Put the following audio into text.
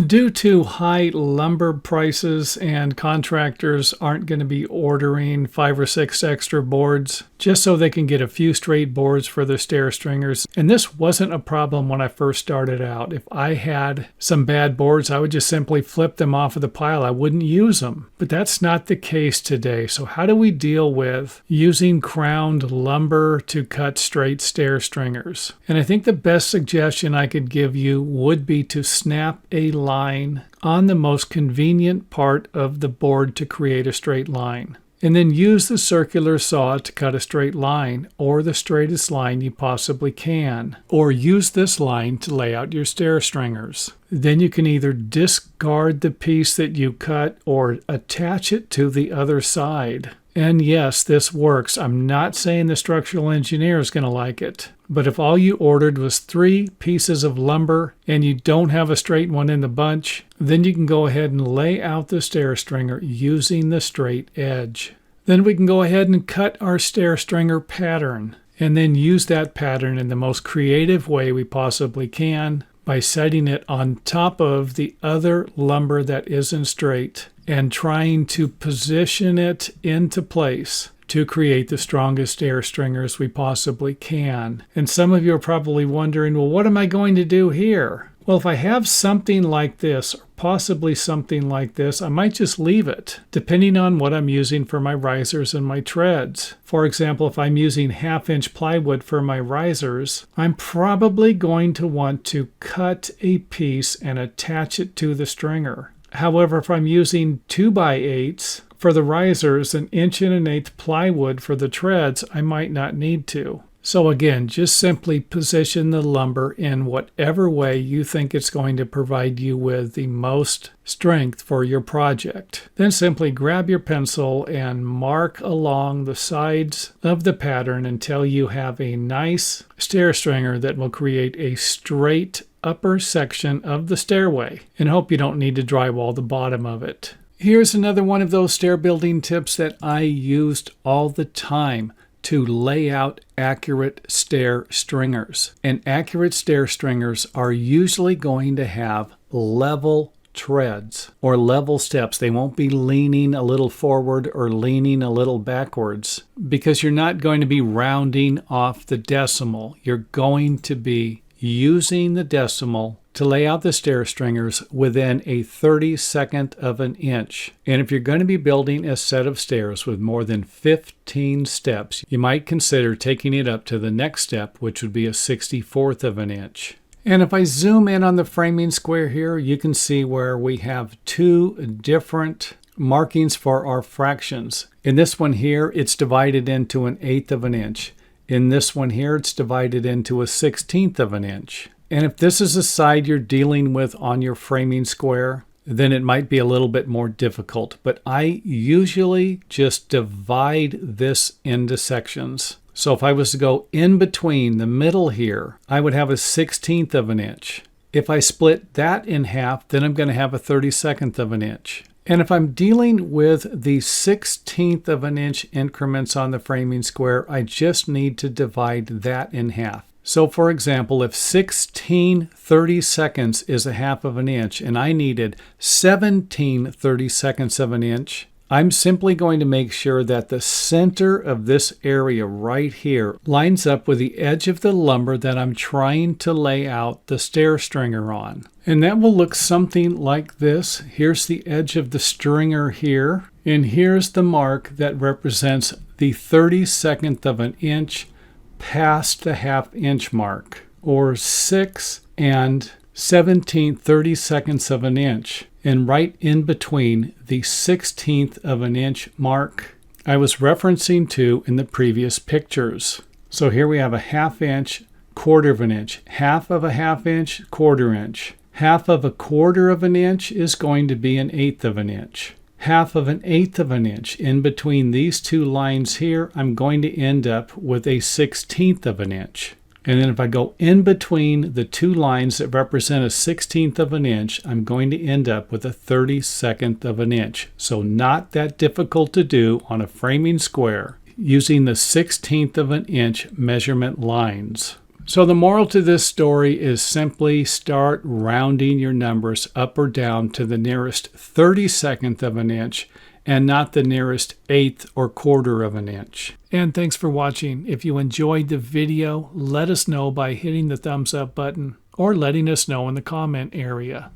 Due to high lumber prices and contractors aren't going to be ordering 5 or 6 extra boards just so they can get a few straight boards for their stair stringers. And this wasn't a problem when I first started out. If I had some bad boards, I would just simply flip them off of the pile. I wouldn't use them. But that's not the case today. So how do we deal with using crowned lumber to cut straight stair stringers? And I think the best suggestion I could give you would be to snap a line on the most convenient part of the board to create a straight line. And then use the circular saw to cut a straight line, or the straightest line you possibly can. Or use this line to lay out your stair stringers. Then you can either discard the piece that you cut or attach it to the other side. And yes, this works. I'm not saying the structural engineer is going to like it. But if all you ordered was 3 pieces of lumber and you don't have a straight one in the bunch, then you can go ahead and lay out the stair stringer using the straight edge. Then we can go ahead and cut our stair stringer pattern and then use that pattern in the most creative way we possibly can by setting it on top of the other lumber that isn't straight and trying to position it into place to create the strongest stair stringers we possibly can. And some of you are probably wondering, well, what am I going to do here? Well, if I have something like this, or possibly something like this, I might just leave it, depending on what I'm using for my risers and my treads. For example, if I'm using 1/2-inch plywood for my risers, I'm probably going to want to cut a piece and attach it to the stringer. However, if I'm using 2x8s for the risers and 1 1/8 plywood for the treads, I might not need to. So again, just simply position the lumber in whatever way you think it's going to provide you with the most strength for your project. Then simply grab your pencil and mark along the sides of the pattern until you have a nice stair stringer that will create a straight upper section of the stairway. And hope you don't need to drywall the bottom of it. Here's another one of those stair building tips that I used all the time to lay out accurate stair stringers. And accurate stair stringers are usually going to have level treads or level steps. They won't be leaning a little forward or leaning a little backwards because you're not going to be rounding off the decimal. You're going to be using the decimal to lay out the stair stringers within a 32nd of an inch. And if you're going to be building a set of stairs with more than 15 steps, you might consider taking it up to the next step, which would be a 64th of an inch. And if I zoom in on the framing square here, you can see where we have 2 different markings for our fractions. In this one here, it's divided into an 1/8 of an inch. In this one here, it's divided into a 16th of an inch. And if this is a side you're dealing with on your framing square, then it might be a little bit more difficult. But I usually just divide this into sections. So if I was to go in between the middle here, I would have a 16th of an inch. If I split that in half, then I'm going to have a 32nd of an inch. And if I'm dealing with the 16th of an inch increments on the framing square, I just need to divide that in half. So for example, if 16 32nds is a half of an inch and I needed 17 32nds of an inch, I'm simply going to make sure that the center of this area right here lines up with the edge of the lumber that I'm trying to lay out the stair stringer on. And that will look something like this. Here's the edge of the stringer here, and here's the mark that represents the 32nd of an inch past the 1/2 inch mark, or 6 and 17 32nds of an inch. And right in between the 16th of an inch mark I was referencing to in the previous pictures. So here we have a 1/2 inch, 1/4 of an inch, 1/2 of a 1/2 inch, 1/4 inch. 1/2 of a 1/4 of an inch is going to be an 1/8 of an inch. 1/2 of an 1/8 of an inch. In between these 2 lines here, I'm going to end up with a 16th of an inch. And then if I go in between the 2 lines that represent a 16th of an inch, I'm going to end up with a 32nd of an inch. So not that difficult to do on a framing square using the 16th of an inch measurement lines. So the moral to this story is simply start rounding your numbers up or down to the nearest 32nd of an inch and not the nearest eighth or quarter of an inch. And thanks for watching. If you enjoyed the video, let us know by hitting the thumbs up button or letting us know in the comment area.